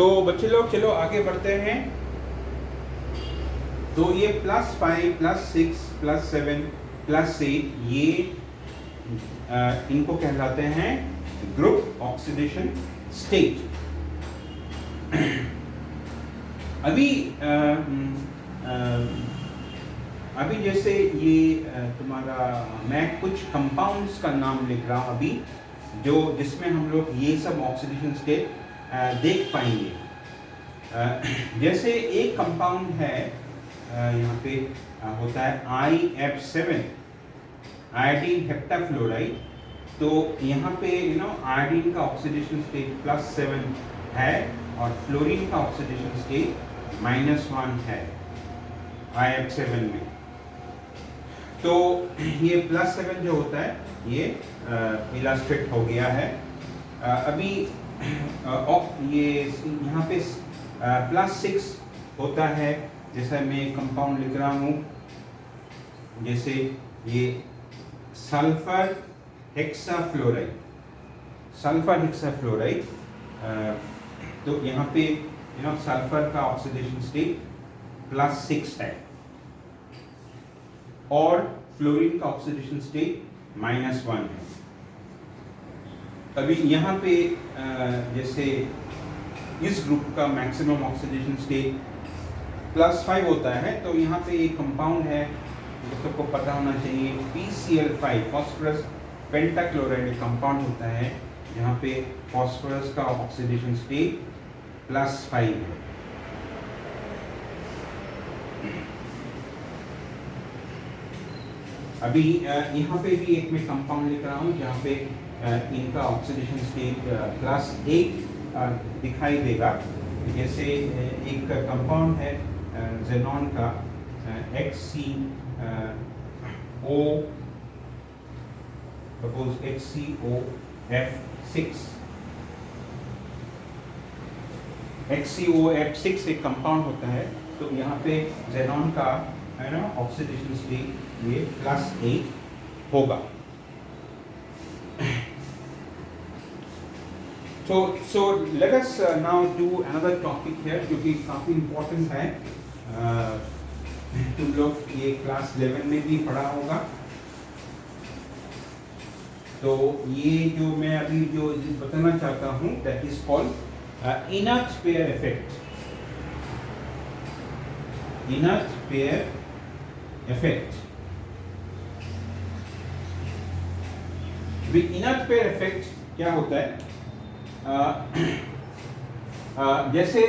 तो बच्चे लोग चलो आगे बढ़ते हैं। तो ये +5 +6 +7 +8 ये इनको कहलाते हैं ग्रुप ऑक्सीडेशन स्टेट। अभी जैसे ये तुम्हारा मैं कुछ कंपाउंड्स का नाम लिख रहा हूँ अभी, जो जिसमें हम लोग ये सब ऑक्सीडेशन स्टेट देख पाएंगे। जैसे एक कंपाउंड है यहाँ पे होता है IF7 आयोडीन हेप्टाफ्लोराइड। तो यहाँ पे आयोडीन का ऑक्सीडेशन स्टेट +7 है और फ्लोरीन का ऑक्सीडेशन स्टेट -1 है IF7 में। तो ये +7 जो होता है ये इलास्ट्रेट हो गया है। अभी ये यहाँ पे +6 होता है, जैसा मैं कंपाउंड लिख रहा हूँ, जैसे ये सल्फर हेक्साफ्लोराइड। सल्फर हेक्साफ्लोराइड, तो यहाँ पे सल्फर का ऑक्सीडेशन स्टेट +6 है और फ्लोरीन का ऑक्सीडेशन स्टेट -1 है। अभी यहाँ पे जैसे इस ग्रुप का मैक्सिमम ऑक्सीडेशन स्टेट +5 होता है। तो यहाँ पे एक कंपाउंड है जो सबको पता होना चाहिए, PCl5 फॉस्फोरस पेंटाक्लोराइड कंपाउंड होता है, जहाँ पे फॉस्फोरस का ऑक्सीडेशन स्टेट +5 है। अभी यहाँ पे भी एक मैं कंपाउंड लिख रहा हूँ जहाँ पे इनका ऑक्सीडेशन स्टेट +8 दिखाई देगा। जैसे एक कंपाउंड है ज़ेनॉन का HCO, सपोज HCOF6। HCOF6 एक कंपाउंड होता है। तो यहाँ पे ज़ेनॉन का ऑक्सीडेशन स्टेट ये +8 होगा। So let us now do another topic here, जो कि काफ़ी important है। तुम लोग ये क्लास 11 में भी पढ़ा होगा। तो ये जो मैं अभी जो बताना चाहता हूँ, that is called inert pair effect। inert pair effect। inert pair effect क्या होता है? जैसे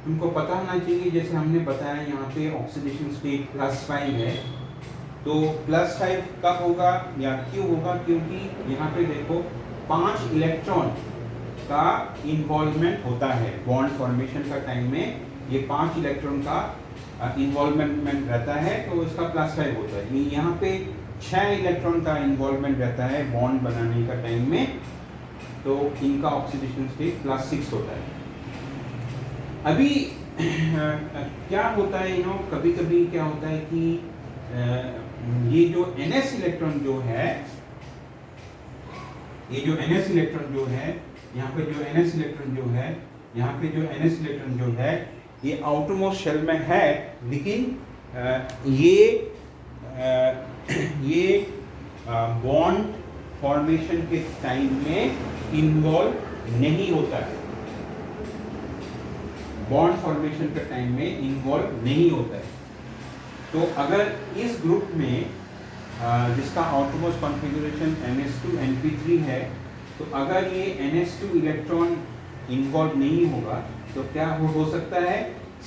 तुमको पता होना चाहिए, जैसे हमने बताया यहाँ पे ऑक्सीडेशन स्टेट +5 है। तो +5 कब होगा या क्यों होगा? क्योंकि यहाँ पे देखो 5 इलेक्ट्रॉन का इन्वॉल्वमेंट होता है बॉन्ड फॉर्मेशन का टाइम में। ये 5 इलेक्ट्रॉन का इन्वॉल्वमेंट रहता है, तो इसका +5 होता है। यहाँ पे 6 इलेक्ट्रॉन का इन्वॉल्वमेंट रहता है बॉन्ड बनाने का टाइम में, तो इनका ऑक्सीडेशन स्टेट +6 होता है। अभी क्या होता है, कभी कभी क्या होता है कि ये जो NS इलेक्ट्रॉन जो है, ये जो NS इलेक्ट्रॉन जो है, यहाँ पे जो NS इलेक्ट्रॉन जो है, यहाँ पे जो NS इलेक्ट्रॉन जो है, ये आउटरमोस्ट शेल में है, लेकिन ये बॉन्ड फॉर्मेशन के टाइम में इन्वॉल्व नहीं होता है। बॉन्ड फॉर्मेशन के टाइम में इन्वॉल्व नहीं होता है। तो अगर इस ग्रुप में जिसका आउटरमोस्ट कॉन्फ़िगरेशन NH2 NP3 है, तो अगर ये NH2 इलेक्ट्रॉन इन्वॉल्व नहीं होगा तो क्या हो सकता है?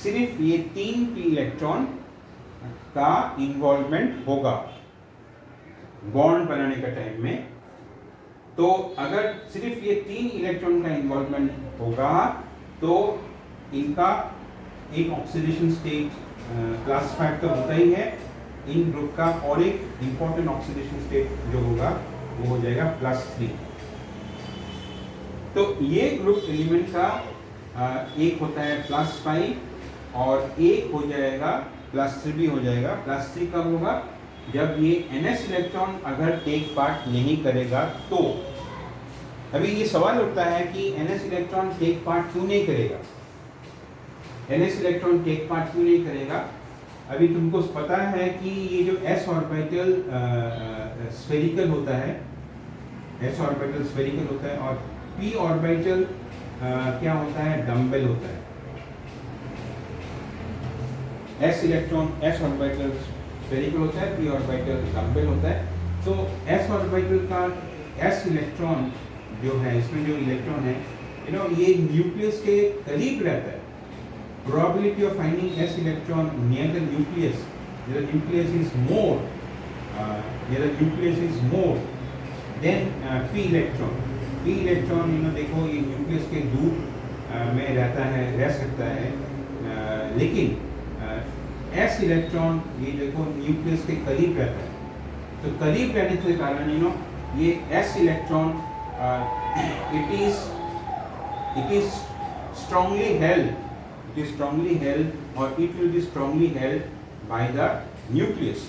सिर्फ ये 3 p इलेक्ट्रॉन का इन्वॉल्वमेंट होगा बॉन्ड बनाने का टाइम में। तो अगर सिर्फ ये 3 इलेक्ट्रॉन का इन्वॉल्वमेंट होगा तो इनका एक ऑक्सीडेशन स्टेट +5 तो होता ही है इन ग्रुप का, और एक इंपॉर्टेंट ऑक्सीडेशन स्टेट जो होगा वो हो जाएगा +3। तो ये ग्रुप एलिमेंट का एक होता है +5 और एक हो जाएगा +3 भी हो जाएगा। +3 कब होगा? जब ये NS इलेक्ट्रॉन अगर टेक पार्ट नहीं करेगा तो अभी ये सवाल उठता है कि NS इलेक्ट्रॉन टेक पार्ट क्यों नहीं करेगा, NS इलेक्ट्रॉन टेक पार्ट क्यों नहीं करेगा। अभी तुमको पता है कि ये जो s ऑर्बिटल स्फेरिकल होता है, s ऑर्बिटल स्फेरिकल होता है और p ऑर्बिटल क्या होता है, डम्बल होता है। s ऑर्बिटल स्फेरिकल होता है, p ऑर्बिटल डम्बल होता है। तो s ऑर्बिटल का s इलेक्ट्रॉन जो है, इसमें जो इलेक्ट्रॉन है ये न्यूक्लियस के करीब रहता है। Probability of finding s electron near the nucleus is more than p electron. p electron देखो ये न्यूक्लियस के दूर में रहता है, रह सकता है, लेकिन s इलेक्ट्रॉन ये देखो न्यूक्लियस के करीब रहता है। तो करीब रहने के कारण ये s electron it is strongly held. It is strongly held, or it will be strongly held by the nucleus.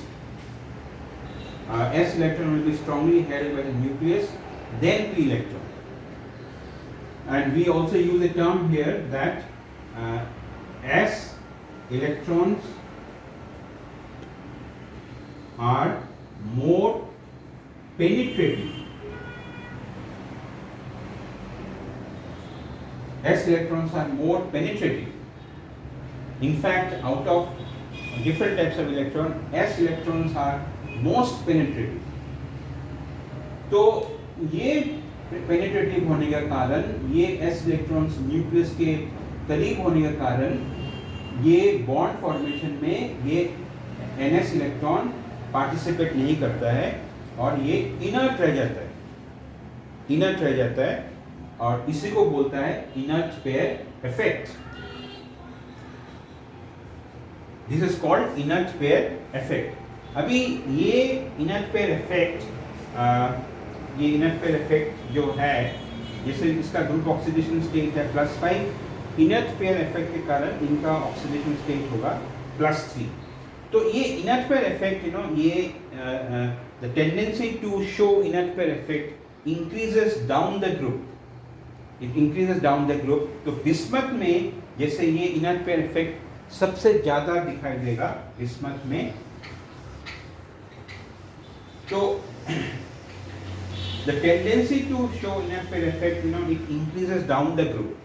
S electron will be strongly held by the nucleus than p electron. And we also use a term here that S electrons are more penetrating. S electrons are more penetrating. In fact, out of different types of electron, s electrons are most penetrating. तो ये penetrative होने का कारण, ये s electrons nucleus के करीब होने का कारण, ये बॉन्ड फॉर्मेशन में ये ns इलेक्ट्रॉन पार्टिसिपेट नहीं करता है और ये इनर्ट रह जाता है, और इसी को बोलता है inert pair effect. This is called inert pair effect. अभी ये इनर्ट पेयर इफेक्ट जो है, जैसे इसका ग्रुप ऑक्सीडेशन स्टेट है +5, इनर्ट पेयर इफेक्ट के कारण इनका ऑक्सीडेशन स्टेट होगा +3। तो ये इनर्ट पेयर इफेक्ट ये the tendency to show inert pair effect increases down the group, it increases down the group. तो बिस्मथ में जैसे ये इनर्ट पेयर इफेक्ट सबसे ज्यादा दिखाई देगा बिस्मथ में, तो the tendency to show inert pair effect it increases down the group.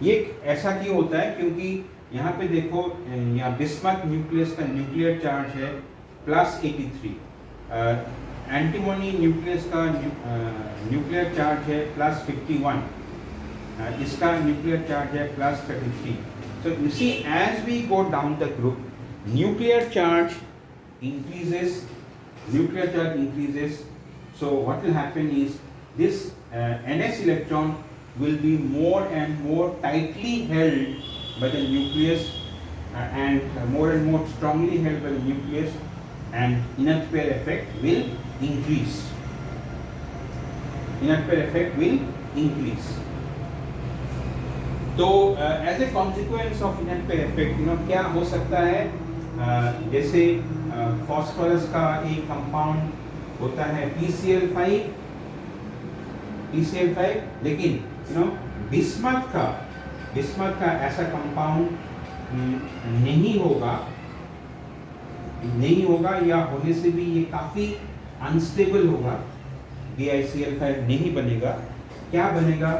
ये ऐसा क्यों होता है, क्योंकि यहाँ पे देखो, यहाँ बिस्मथ न्यूक्लियस का न्यूक्लियर चार्ज है +83, एंटीमोनी न्यूक्लियस का न्यूक्लियर चार्ज है +51, इसका न्यूक्लियर चार्ज है +33। So you see, as we go down the group, nuclear charge increases. So what will happen is this NS electron will be more and more tightly held by the nucleus and more strongly held by the nucleus, and inert pair effect will increase. तो as a consequence of inert pair effect क्या हो सकता है, जैसे phosphorus का एक compound होता है PCl5, लेकिन बिस्मथ का ऐसा कंपाउंड नहीं होगा या होने से भी ये काफी अनस्टेबल होगा, BiCl5 नहीं बनेगा। क्या बनेगा,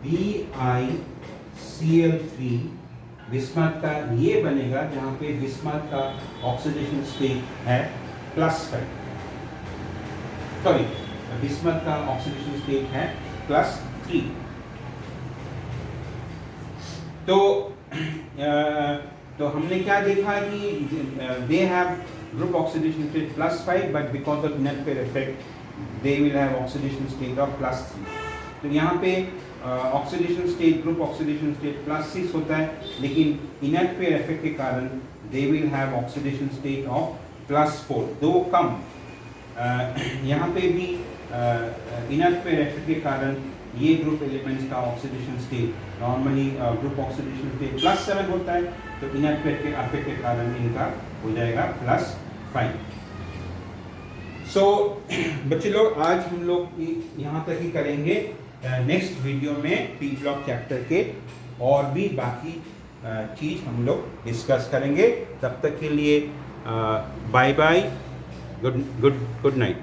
BiCl3 बिस्मथ का ये बनेगा, जहां पे बिस्मथ का ऑक्सीडेशन स्टेट है +5, सॉरी बिस्मथ का ऑक्सीडेशन स्टेट है +3। तो हमने क्या देखा कि they have group oxidation state +5, but because of inert pair effect they will have oxidation state of +3। तो यहाँ पे ग्रुप ऑक्सीडेशन स्टेट +6 होता है, लेकिन इनर्ट पेयर इफेक्ट के कारण they will have oxidation state of +4, दो कम। यहाँ पे भी इनर्ट पेयर इफेक्ट के कारण ये ग्रुप एलिमेंट्स का oxidation state normally group oxidation state +7 होता है, तो इनर्ट पेयर के इफेक्ट के कारण इनका हो जाएगा +5। सो बच्चे लोग आज हम लोग यहाँ तक ही करेंगे। नेक्स्ट वीडियो में पी ब्लॉक चैप्टर के और भी बाकी चीज़ हम लोग डिस्कस करेंगे। तब तक के लिए बाय बाय, गुड नाइट।